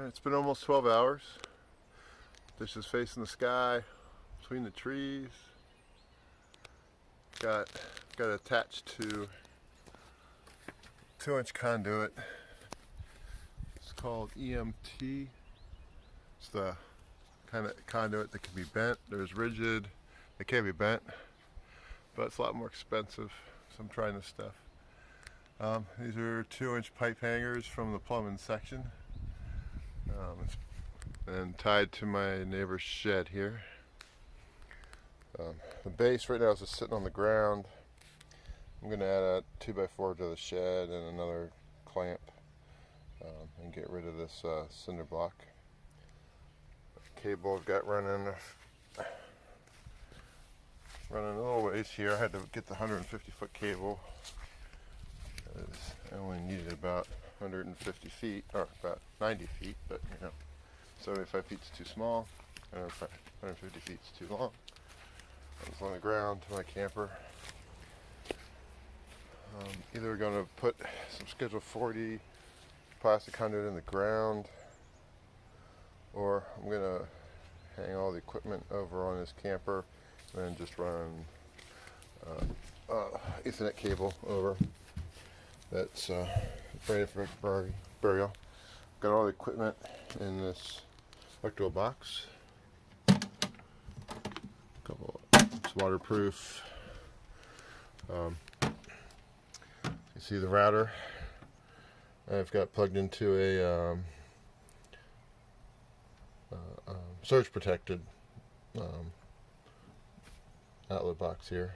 It's been almost 12 hours. Dish is facing the sky, between the trees. Got attached to 2-inch conduit. It's called EMT. It's the kind of conduit that can be bent. There's rigid, it can't be bent, but it's a lot more expensive, so I'm trying this stuff. These are 2-inch pipe hangers from the plumbing section, and tied to my neighbor's shed here. The base right now is just sitting on the ground. I'm going to add a 2x4 to the shed and another clamp, and get rid of this cinder block. Cable I've got running a little ways here. I had to get the 150-foot cable. I only needed about 150 feet, or about 90 feet, but 75 feet is too small, 150 feet is too long. It's on the ground to my camper. Either we're going to put some Schedule 40 plastic conduit in the ground, or I'm going to hang all the equipment over on this camper and then just run Ethernet cable over. That's ready for burial. Got all the equipment in this electrical box. It's waterproof. You see the router I've got plugged into a surge protected outlet box here.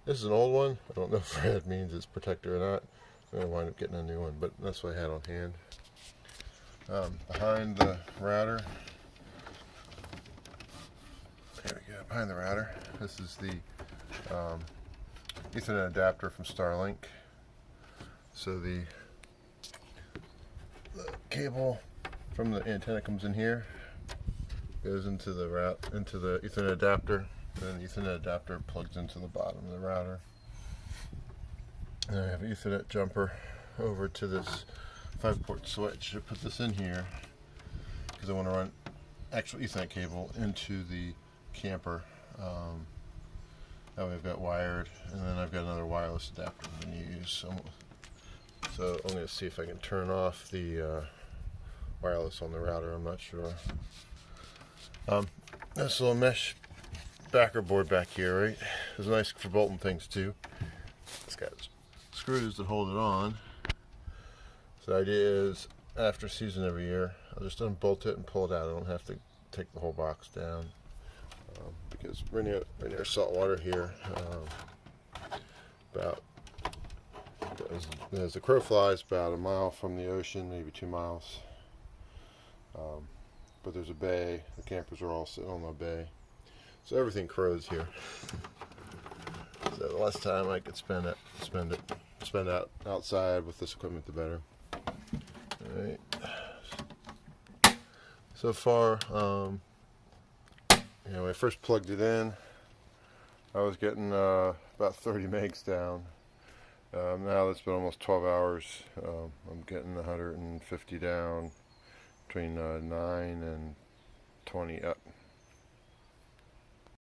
This is an old one. I don't know if red means it's protected or not. I'm going to wind up getting a new one, but that's what I had on hand. Behind the router, there we go, behind the router, this is the Ethernet adapter from Starlink. So the cable from the antenna comes in here, goes into the Ethernet adapter, and then the Ethernet adapter plugs into the bottom of the router. And I have an Ethernet jumper over to this 5-port switch. I put this in here because I want to run actual Ethernet cable into the camper. That way I've got wired, and then I've got another wireless adapter I'm going to use. So I'm going to see if I can turn off the wireless on the router. I'm not sure. This little mesh backer board back here, right? It's nice for bolting things too. It's got screws that hold it on. So the idea is, after season every year, I'll just unbolt it and pull it out. I don't have to take the whole box down, because we're near salt water here. About, as the crow flies, about 1 mile from the ocean, maybe 2 miles. But there's a bay. The campers are all sitting on the bay, so everything crows here. So the less time I could spend out outside with this equipment, the better. All right. So far, when I first plugged it in, I was getting about 30 megs down. Now that's been almost 12 hours. I'm getting 150 down, between 9 and 20